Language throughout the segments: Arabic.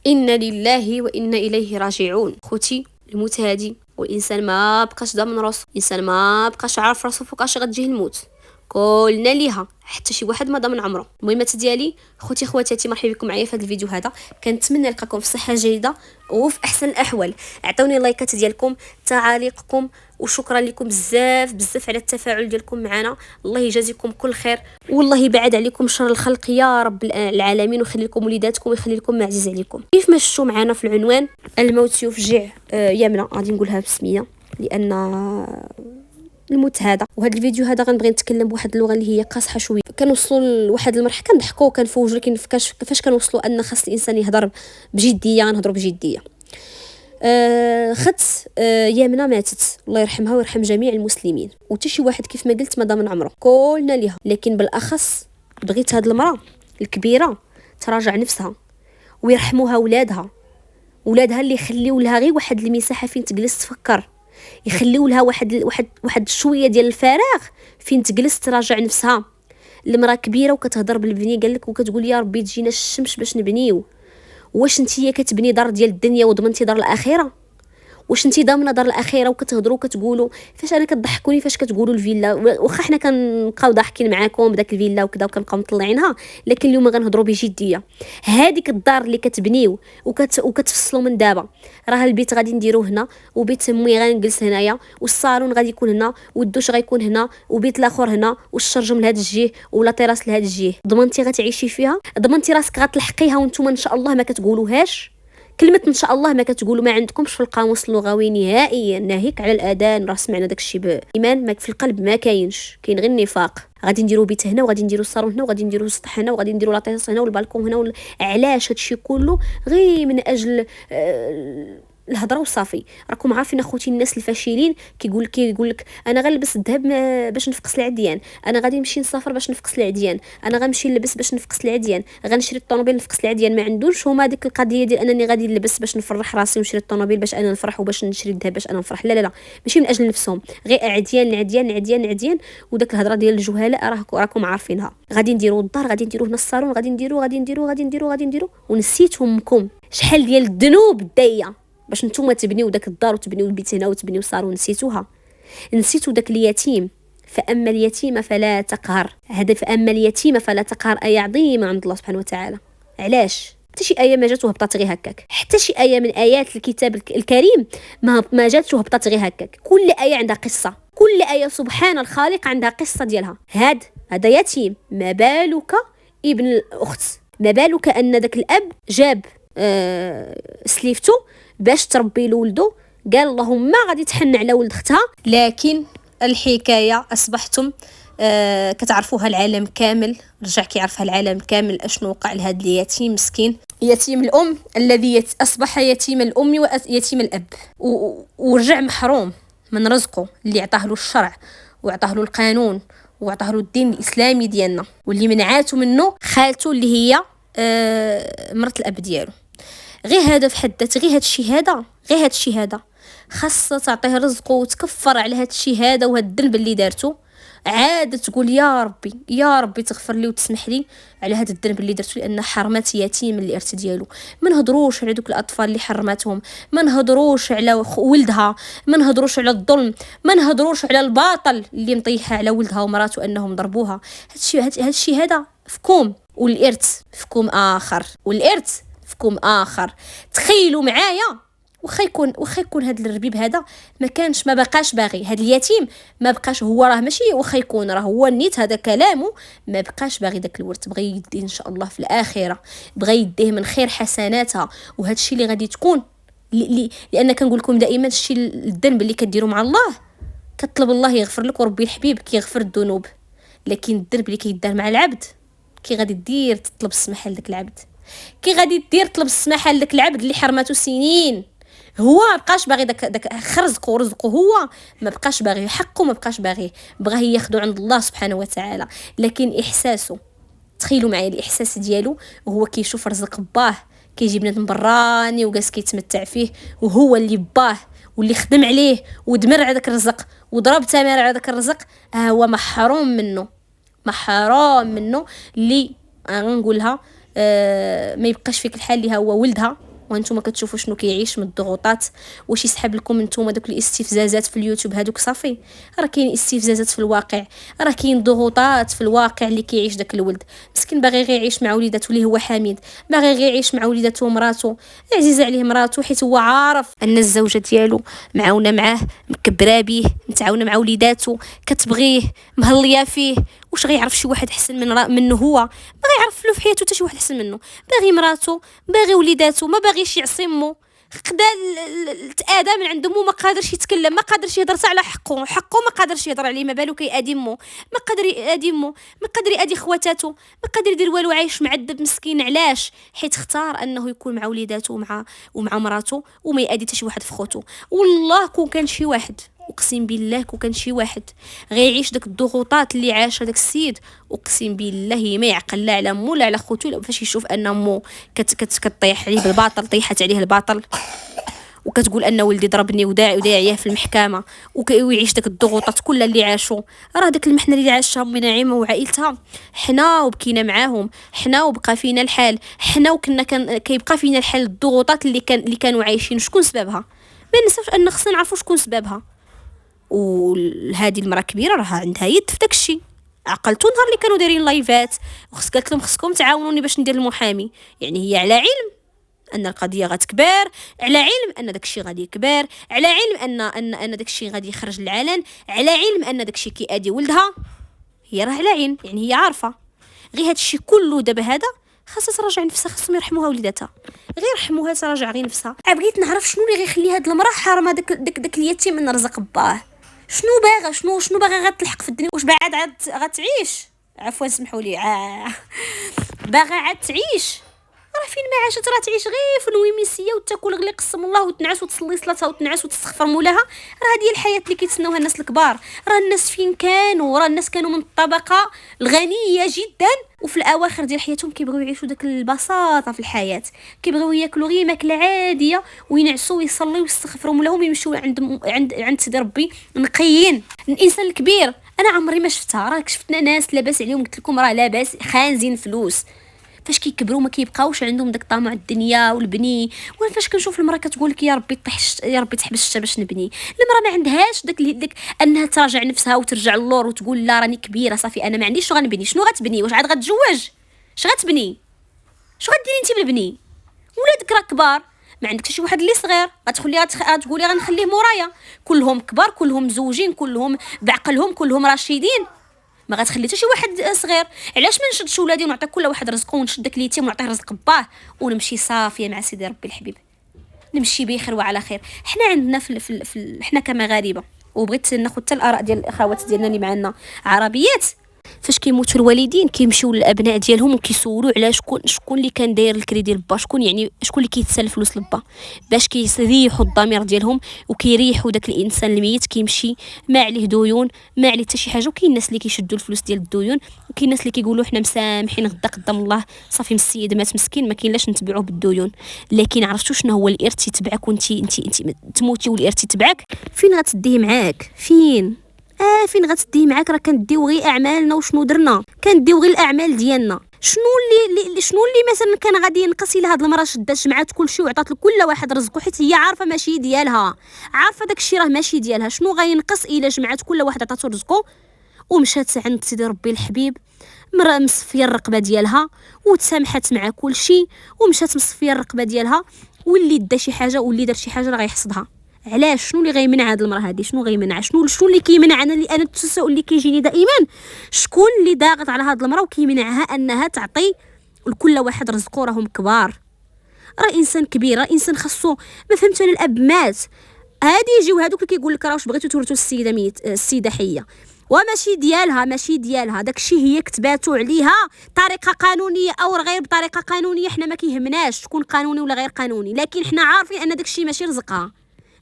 إنا لله وإنا إليه راجعون. خوتي الموت هادي، والإنسان ما بقاش ضامن راسو، الإنسان ما بقاش عارف راسو فوقاش غتجيه الموت. كلنا ليها، حتى شي واحد ما ضامن عمره. المهمات ديالي خوتي خواتاتي، مرحبا بكم معايا في هذا الفيديو هذا. كنتمنى نلقاكم في صحه جيده وفي احسن الاحوال. اعطوني اللايكات ديالكم، تعاليقكم، وشكرا لكم بزاف بزاف على التفاعل ديالكم معنا. الله يجازيكم كل خير، والله يبعد عليكم شر الخلق يا رب العالمين، ويخلي لكم وليداتكم ويخلي لكم ما عزيز عليكم. كيف ما شفتوا معنا في العنوان، الموت يفجع يمنى، غادي نقولها بسميه لان الموت هذا. وهذا الفيديو هذا غنبغي نتكلم بواحد اللغه اللي هي قاصحه شويه. كنوصلوا لواحد المرحله كنضحكوا وكنفوجوا، لكن كيفاش كنوصلوا ان خاص الانسان يهضر بجديه، نهضروا بجديه. خت يامنه ماتت، الله يرحمها ويرحم جميع المسلمين، وحتى شي واحد كيف ما قلت ما ضامن عمره، كلنا ليها. لكن بالاخص بغيت هاد المراه الكبيره تراجع نفسها ويرحموها ولادها اللي يخليو لها غير واحد المساحه فين تجلس تفكر، يخليو لها واحد شويه ديال الفراغ فين تجلس تراجع نفسها. المراه كبيره وكتهضر بالبني قالك وكتقول يا ربي تجينا الشمس باش نبنيو. واش نتيا كتبني دار ديال الدنيا وضمنتي دار الاخره؟ واش نتي ضامنه دار الاخره وكتهضروا وكتقولوا فاش انا كتضحكوني فاش كتقولوا الفيلا؟ واخا حنا كنبقاو ضاحكين معاكم بداك الفيلا وكذا وكنبقاو مطلعينها، لكن اليوم غنهضروا بجديه. هذيك الدار اللي كتبنيو وكتفصلوا من دابا، راه البيت غادي نديروه هنا، وبيت امي غنجلس هنايا، والصالون غادي يكون هنا، والدوش غيكون هنا، وبيت الاخر هنا، والشرجم لهاد الجهه ولا طراس لهاد الجهه. ضمنتي غتعيشي فيها؟ ضمنتي راسك غتلحقيها وانتم ان شاء الله ما كتقولوهاش؟ كلمة إن شاء الله ما كتقولوا، ما عندكمش في القاموس اللغوي نهائيا، ناهيك على الأذان راه سمعنا داكشي بإيمان ما في القلب، ما كاينش، كاين غير النفاق. غادي نديروا بيت هنا، وغادي نديروا الصالون هنا، وغادي نديروا السطح هنا، وغادي نديروا لاطيس هنا، والبالكون هنا علاش هادشي كله؟ غير من أجل الهضره وصافي. راكم عارفين اخوتي الناس الفاشلين كيقول لك انا غنلبس الذهب باش نفقس العديان، انا غادي نمشي نسافر باش نفقس العديان، انا غنمشي نلبس باش نفقس العديان، غنشري الطوموبيل نفقس العديان. ما عندوش هما ديك القضيه ديال انني غادي نلبس باش نفرح راسي ونشري الطوموبيل باش انا نفرح، وباش نشري الذهب باش انا نفرح. لا لا لا، ماشي من اجل نفسهم، غير عديان عديان عديان عديان. وداك الهضره ديال الجهلاء راكم عارفينها. غادي نديروا الدار، غادي نديروا هنا الصالون، غادي نديروا ونسيتهمكم شحال ديال الذنوب دايه باش نتوما تبنيو داك الدار وتبنيو البيت هنا وتبنيو الصالون. نسيتوا داك اليتيم. فاما اليتيم فلا تقهر. هذا فاما اليتيم فلا تقهر ايه عظيمه عند الله سبحانه وتعالى. علاش؟ حتى شي ايه ما جات وهبطات غير هكاك، حتى شي ايه من ايات الكتاب الكريم ما جاتش وهبطات غير هكاك. كل ايه عندها قصه، كل ايه سبحان الخالق عندها قصه ديالها. هذا يتيم، ما بالك ابن الاخت؟ ما بالك ان داك الاب جاب سليفتو باش تربي لولدو، قال اللهم غادي تحن على ولد اختها. لكن الحكايه اصبحتم كتعرفوها العالم كامل، رجع كيعرفها العالم كامل اشنو وقع لهذا اليتيم مسكين، يتيم الام الذي اصبح يتيم الام ويتيم الاب، ورجع محروم من رزقه اللي عطاه له الشرع وعطاه له القانون وعطاه له الدين الاسلامي ديالنا، واللي منعاته منه خالته اللي هي مرت الاب ديالو. غير هذا في حد ذاته، غير هاد الشيء هذا خاصة تعطيه رزقه وتكفر على هاد الشيء هذا وهاد الذنب اللي دارته. عاد تقول يا ربي تغفر لي وتسمح لي على هذا الذنب اللي درته، لان حرمت يتيم الارث ديالو. ما نهضروش على دوك الاطفال اللي حرمتهم، ما نهضروش على ولدها، ما نهضروش على الظلم، ما نهضروش على الباطل اللي مطيحها على ولدها ومراته انهم ضربوها. هادشي هذا فكوم، والارث فكوم اخر. تخيلوا معايا، واخا يكون هذا الربيب هذا ما بقاش باغي هذا اليتيم، ما بقاش هو، راه ماشي واخا يكون راه هو النيت هذا كلامه، ما بقاش باغي داك الورث، بغى يديه ان شاء الله في الاخره، بغى يديه من خير حسناتها. وهذا الشيء اللي غادي تكون لان كنقول لكم دائما الشيء الذنب اللي كديروا مع الله كطلب الله يغفر لك، وربي الحبيب كيغفر الذنوب. لكن الذنب اللي كيدار مع العبد كي غادي دير تطلب السماح لذاك العبد، كي غادي دير طلب السماح لذاك العبد اللي حرمته سنين. هو ما بقاش باغي داك خرزقه ورزقه، هو ما بقاش باغي حقه، ما بقاش باغيه، بغاه ياخذو عند الله سبحانه وتعالى. لكن احساسه، تخيلوا معايا الاحساس ديالو، وهو كيشوف رزق باه كيجي بنادم براني وجالس كيتمتع فيه، وهو اللي باه واللي خدم عليه ودمر على داك الرزق وضرب تمار على داك الرزق، هو محروم منه اللي غنقولها ما يبقاش فيك الحال اللي هو ولدها وانتم كتشوفوا شنو كيعيش من الضغوطات. واش يسحب لكم نتوما دوك الاستفزازات في اليوتيوب هادوك صافي؟ راه كاين استفزازات في الواقع، راه كاين ضغوطات في الواقع اللي كيعيش داك الولد مسكين، باغي غير يعيش مع وليداتو اللي هو حميد، باغي غير يعيش مع وليداتو ومراتو، عزيزه عليه مراتو، حيت هو عارف ان الزوجه ديالو معاونه معاه، مكبره به، متعاونه مع وليداتو، كتبغيه، مهليه فيه. واش غيعرف شي واحد احسن منه؟ هو ما غيعرف له في حياته حتى شي واحد احسن منه. باغي مراتو، باغي وليداتو، ما باغيش يعصي مو، خدا تآدى من عند مو، ما قادرش يتكلم، ما قادرش يهضر على حقه ما قادرش يهضر عليه، ما بالو كيأدي مو، ما قادر يأدي مو، ما قادر يأدي خواتاتو، ما قادر يدير والو، عايش معذب مسكين. علاش؟ حيت اختار انه يكون مع وليداتو ومع مراتو وما يأدي حتى شي واحد في خوتو. والله كون كان شي واحد، اقسم بالله كون كان شي واحد غيعيش داك الضغوطات اللي عاش داك السيد، اقسم بالله ما يعقل لا على مو لا على خوتو، لا فاش يشوف ان مو كطيح عليه بالباطل، طيحت عليه الباطل، وكتقول ان ولدي ضربني وداعيه في المحكمه، ويعيش داك الضغوطات كلها اللي عاشوا. راه داك المحنه اللي عاشها امي نعيمه وعائلتها، حنا وبكينا معاهم، حنا وبقى فينا الحال، حنا وكنا كيبقى فينا الحال. الضغوطات اللي كانوا عايشين شكون سببها؟ ما ننساوش ان خصنا نعرفوا شكون سببها. وهذه المراه كبيره راه عندها يد في داكشي. عقلتو نهار اللي كانوا دايرين لايفات قالت لهم خصكم تعاونوني باش ندير المحامي، يعني هي على علم ان القضيه غتكبر، على علم ان داكشي غادي يكبر، على علم ان داكشي غادي يخرج للعلن، على علم ان داكشي كيأدي ولدها. هي راه على علم، يعني هي عارفه. غير هادشي كله دابا هذا خاصها تراجع نفسها، خاصهم يرحموها وليداتها، غير يرحموها تراجع غير نفسها. بغيت نعرف شنو اللي غيخلي هاد المراه حارمه داك اليتيم من رزق باه. شنو باغا شنو باغا غتلحق في الدنيا؟ واش بعد غتعيش؟ عفوا سمحوا لي، باغا عاد تعيش؟ راه فين ما عاشت راه تعيش غير في الويميسيه وتاكل غلي قسم الله وتنعس وتصلي صلاتها وتنعس وتستغفر مولاها. راه هذه الحياه اللي كيتسناوها الناس الكبار. راه الناس فين كانوا؟ راه الناس كانوا من الطبقه الغنيه جدا، وفي الاواخر ديال حياتهم كيبغيو يعيشوا داك البساطه في الحياه، كيبغيو ياكلوا غير ماكله عاديه وينعسوا ويصليوا ويستغفروا مولاهم ويمشيو عند سيدي ربي نقيين. الانسان الكبير انا عمري ما شفتها، راه شفتنا ناس لاباس عليهم، قلت لكم راه لاباس خانزين فلوس، فاش كيكبروا ما كيبقاوش عندهم داك طمع الدنيا والبني. وانا فاش كنشوف المراه كتقول لك يا ربي يا ربي تحبس الشتا باش نبني، المراه ما عندهاش داك انها تراجع نفسها وترجع للور وتقول لا راني كبيره صافي انا ما عنديش شنو غنبني. شنو غتبني؟ واش عاد غتزوج؟ اش غتبني؟ اش غديري انت بالبني؟ ولادك راه كبار، ما عندك شي واحد اللي صغير غتقولي غنخليه مورايا، كلهم كبار، كلهم مزوجين، كلهم بعقلهم، كلهم راشدين، ما غتخلي حتى شي واحد صغير. علاش ما نشدش ولادي ونعطي كل واحد رزقه، ونشد داك اليتيم ونعطيه رزق باه ونمشي صافيه مع سيدي ربي الحبيب، نمشي بخير وعلى خير. حنا عندنا حنا كمغاربه، وبغيت ناخذ حتى الاراء ديال الاخوات ديالنا اللي معنا عربيات، فاش كيموتوا الوالدين كيمشيو للابناء ديالهم وكيسولوا على شكون اللي كان داير الكريدي لبا، شكون اللي كيتسال الفلوس لبا، باش كيريحوا الضمير ديالهم وكيريحوا داك الانسان الميت، كيمشي ما عليه ديون، ما عليه حتى شي حاجه. وكاين الناس اللي كيشدوا الفلوس ديال الديون، وكاين الناس اللي كيقولوا حنا مسامحين غدا قدام الله صافي، السيد مات مسكين ما كاين لاش نتبعوه بالديون. لكن عرفتوا شنو هو الارث يتبعك وانت تموتي والارث يتبعك؟ فين غتديه معاك؟ فين غتديه معاك؟ راه كنديو غير اعمالنا وشنو درنا، كنديو غير الاعمال ديالنا. شنو اللي مثلا كان غادي ينقص الا هاد المراه شدات جمعات كلشي وعطات لكل واحد رزقه، حيت هي عارفه ماشي ديالها، عارفه داكشي راه ماشي ديالها. شنو غينقص الا جمعات كل واحد عطاتو رزقه ومشات عند سيدي ربي الحبيب مرا مصفيه الرقبه ديالها وتسامحت مع كلشي ومشات مصفيه الرقبه ديالها، واللي دا شي حاجه واللي دار شي حاجه راه غيحصدها. علاش؟ شنو اللي غيمنع هاد المراه هادي؟ شنو غيمنع؟ شنو اللي كيمنعنا؟ اللي انا التساؤل اللي كيجيني دائما، شكون اللي ضاغط على هاد المراه وكيمنعها انها تعطي لكل واحد رزقه؟ راهم كبار، راه انسان كبير، راه انسان خاصو. ما فهمت انا الاب مات، هادي يجيو هادوك اللي كيقول لك راه واش بغيتو تورثوا السيده ميت، السيده حيه ماشي ديالها داكشي هي كتباتو عليها طريقه قانونيه او غير بطريقه قانونيه. حنا ما كيهمناش تكون قانوني ولا غير قانوني، لكن حنا عارفين ان داكشي ماشي رزقها،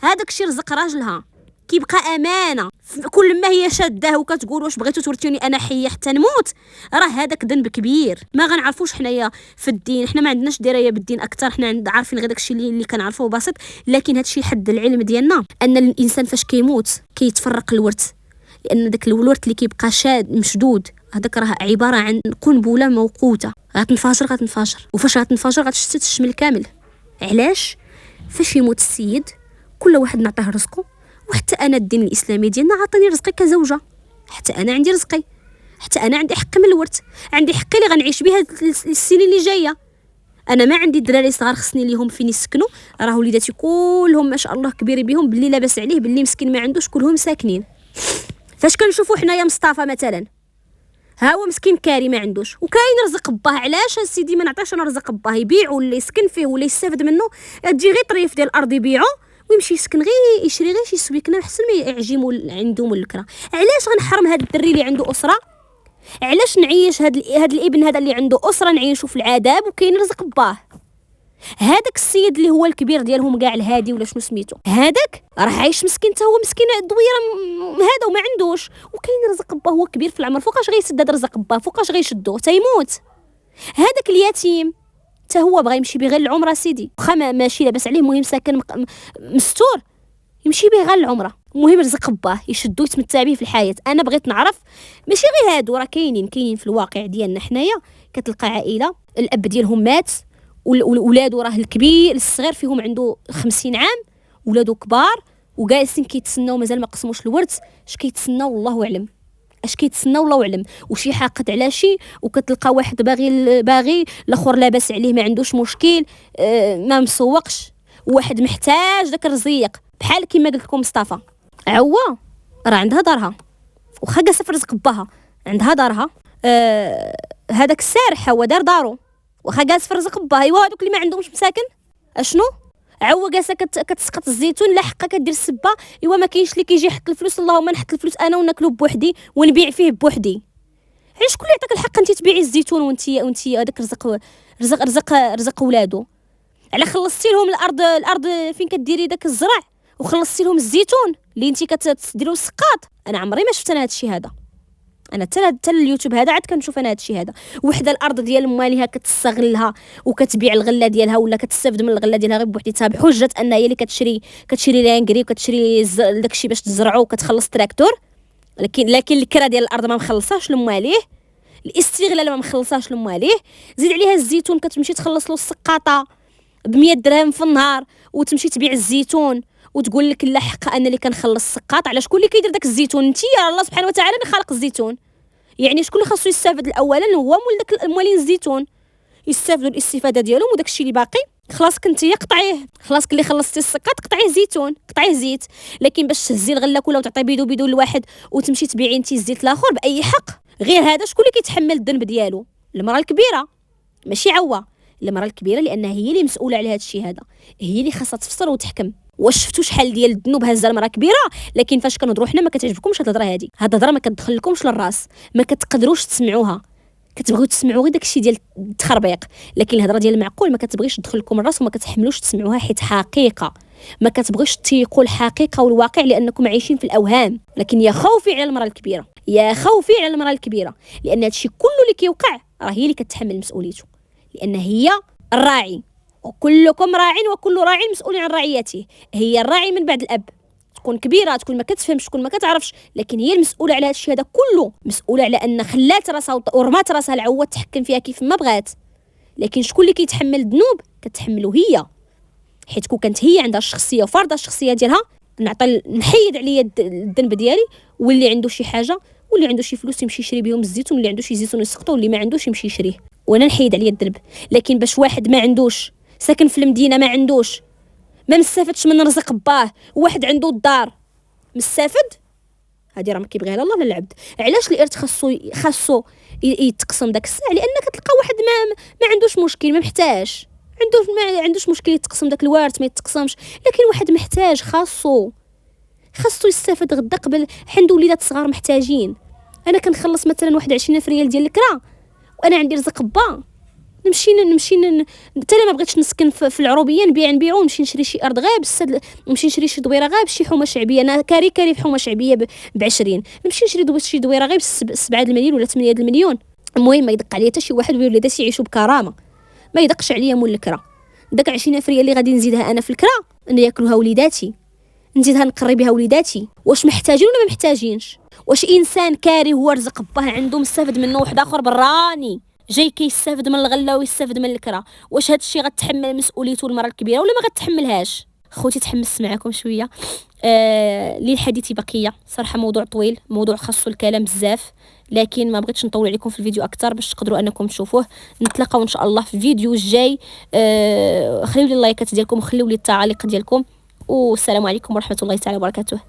هذاك الشيء رزق راجلها، كيبقى امانه. كل ما هي شاده وكتقول واش بغيتو تورثوني انا حيه حتى نموت، راه هذاك ذنب كبير. ما غنعرفوش حنايا في الدين، حنا ما عندناش درايه بالدين اكثر، حنا عارفين غير داكشي اللي كنعرفوه بسيط. لكن هادشي حد العلم ديالنا ان الانسان فاش كيموت كيتفرق الورث، لان داك الورث اللي كيبقى شاد مشدود هذاك راه عباره عن قنبله موقوته، غتنفجر وفاش غتنفجر غتشتت الشمل كامل. علاش فاش يموت السيد كل واحد نعطيه رزقه؟ وحتى انا الدين الاسلامي ديالنا عطاني رزقي كزوجه، حتى انا عندي رزقي، حتى انا عندي حق من الورث، عندي حقي اللي غنعيش به السنين اللي جايه. انا ما عندي دراري صغار خصني ليهم فين يسكنوا، راه وليداتي كلهم ما شاء الله كبيرين بهم، باللي لاباس عليه باللي مسكين ما عندوش كلهم ساكنين. فاش كنشوفوا حنايا مصطفى مثلا، ها هو مسكين كاري ما عندوش وكاين رزق باه، علاش سيدي ما نعطيش انا رزق باه يبيع ولا يسكن فيه ولا يستافد منه؟ تجي غير طريف ديال الارض يبيعو ويمشي يسكن، غير يشري غير شي سويكنه احسن ما يعجموا عندهم الكرا. علاش غنحرم هذا الدري اللي عنده اسره؟ علاش نعيش هذا الابن هذا اللي عنده اسره نعيشوا في العذاب وكاين رزق باه؟ هذاك السيد اللي هو الكبير ديالهم كاع الهادي ولا شنو سميتو، هذاك راه عايش مسكين حتى هو مسكين دويره هذا وما عندوش وكاين رزق باه، هو كبير في العمر فوقاش غيسد هذا رزق باه؟ فوقاش غيشدو تيموت؟ هذاك اليتيم حتى هو بغى يمشي به غير العمره سيدي، واخا ماشي لاباس عليه، المهم ساكن مستور يمشي به غير العمره، المهم رزق باه يشدو يتمتع به في الحياه. انا بغيت نعرف ماشي غير هادو، راه كاينين في الواقع ديالنا حنايا، كتلقى عائله الاب ديالهم مات ولادو راه الكبير الصغير فيهم عنده 50 عام، ولادو كبار وجالسين كيتسناو مازال ما قسموش الورث. اش كيتسناو الله اعلم، اش كيتسناو الله اعلم، وشي حاقد على شي، وكتلقى واحد باغي الاخر لاباس عليه ما عندوش مشكل، ما مسوقش، واحد محتاج داك الرزيق بحال كيما قلت لكم مصطفى. عوا راه عندها دارها وخا جالسه في رزق باها، عندها دارها، هذاك السارح هو دار دارو واخا جالس في رزق باه. ايوا هذوك اللي ما عندهمش مساكن اشنو؟ عوا جالسه كتسقط الزيتون لا حقا كدير السبه، ايوا ما كاينش اللي كيجي يحط الفلوس، اللهم نحط الفلوس انا وناكلو بوحدي ونبيع فيه بوحدي. علاش شكون اللي يعطيك الحق انت تبيعي الزيتون وانت هذاك رزق ولادو؟ على خلصتي لهم الارض فين كديري داك الزرع وخلصتي لهم الزيتون اللي انت كتديروا السقاط؟ انا عمري ما شفت انا هذا الشيء هذا، انا حتى اليوتيوب هذا عاد كنشوف انا هذا الشيء هذا. وحده الارض ديال مالها كتستغلها وكتبيع الغله ديالها ولا كتستافد من الغله ديالها غير بوحديتها بحجه ان هي اللي كتشري لانكري وكتشري داكشي باش تزرعو وكتخلص تراكتور، لكن الكرا ديال الارض ما مخلصاش لماليه، الاستغلال ما مخلصاش لماليه. زيد عليها الزيتون كتمشي تخلص له السقاطه ب100 درهم في النهار وتمشي تبيع الزيتون وتقول لك لا حق انا اللي كنخلص السقاط. على شكون اللي كيدير داك الزيتون؟ انت يا الله سبحانه وتعالى اللي خالق الزيتون، يعني شكون اللي خاصو يستافد الاولا؟ هو مول داك مولين الزيتون يستافدوا الاستفاده ديالهم، وداك الشيء اللي باقي خلاص كنتي قطعيه، خلاص اللي خلصتي السقاط قطعيه زيتون قطعيه زيت. لكن باش تهزي الغله كلها وتعطي بيدو لواحد وتمشي تبيعي انت الزيت الاخر باي حق؟ غير هذا شكون اللي كيتحمل الذنب ديالو؟ المراه الكبيره ماشي عوا، المراه الكبيره، لانها هي اللي مسؤوله على هذا الشيء هذا، هي اللي خاصها تفسر وتحكم. واش شفتوا شحال ديال الذنوب هزه المراه كبيره؟ لكن فاش كنهضروا حنا ما كتعجبكمش هاد الهضره هادي، هاد الهضره ما كتدخل لكمش للراس، ما كتقدروش تسمعوها، كتبغيو تسمعوا غير داكشي ديال التخربيق. لكن الهضره ديال المعقول ما كتبغيش تدخل لكم الراس وما كتحملوش تسمعوها، حيت حقيقه ما كتبغيوش تيقوا الحقيقه والواقع لانكم عايشين في الاوهام. لكن يا خوفي على المراه الكبيره، يا خوفي على المراه الكبيره، لان هادشي كله اللي كيوقع راه هي اللي كتحمل مسؤوليته، لان هي الراعي، وكلكم راع وكل راع مسؤول عن رعيته. هي الراعي من بعد الاب، تكون كبيره تكون ما كتفهمش تكون ما كتعرفش، لكن هي المسؤوله على هذا الشيء هذا كله، مسؤوله على ان خلات راسها ورمات راسها العواد تحكم فيها كيف ما بغات. لكن شكون اللي كيتحمل الذنوب؟ كتحملو هي، حيت كون كانت هي عندها الشخصيه وفارضه الشخصيه ديالها، نحيد عليا الذنب ديالي، واللي عنده شي حاجه واللي عنده شي فلوس يمشي يشري بهم الزيتون، واللي عنده شي زيتون يسقطو، واللي ما عندوش يمشي يشريه، وانا نحيد عليا الذنب. لكن باش واحد ما عندوش ساكن في المدينه ما عندوش ما مستافدش من رزق باه، وواحد عنده الدار مستافد، هذه راه ما كيبغيها لا الله لا العبد. علاش الارث خاصو يتقسم داك الساعه؟ لان كتلقى واحد ما عندوش مشكل، ما محتاج، ما عندوش مشكل يتقسم داك الوارث ما يتقسمش. لكن واحد محتاج خاصو يستافد غدا، قبل عنده وليدات صغار محتاجين. انا كنخلص مثلا واحد 20,000 ريال ديال الكرا وانا عندي رزق با، نمشي حتى ما بغيتش نسكن في العروبيه نبيعو، نمشي نشري شي ارض غاب نمشي نشري شي دويره غاب شي حومه شعبيه، انا كاري في حومه شعبيه ب20، نمشي نشري شي دويره غاب 7 المليون ولا 8 المليون. المهم ما يدق عليا حتى شي واحد ووليداتي يعيشوا بكرامه، ما يدقش عليا مول الكرا. داك 20,000 ريال اللي غادي نزيدها انا في الكرا ياكلوها وليداتي، نزيدها نقري بها وليداتي. واش محتاجين ولا ما محتاجينش؟ واش انسان كاري هو رزق باه عنده مستافد منه واحد اخر براني جاي كيستافد من الغله ويستافد من الكرا. واش هاد الشيء غتحمل مسؤوليته المراه الكبيره ولا ما غتحملهاش؟ خوتي تحمست معكم شويه. للحديث بقيه صراحه، موضوع طويل، موضوع خاصو الكلام بزاف، لكن ما بغيتش نطول عليكم في الفيديو اكثر باش تقدروا انكم تشوفوه. نتلاقاو ان شاء الله في الفيديو الجاي. خليوا لي اللايكات ديالكم وخليوا لي التعاليق ديالكم، والسلام عليكم ورحمه الله تعالى وبركاته.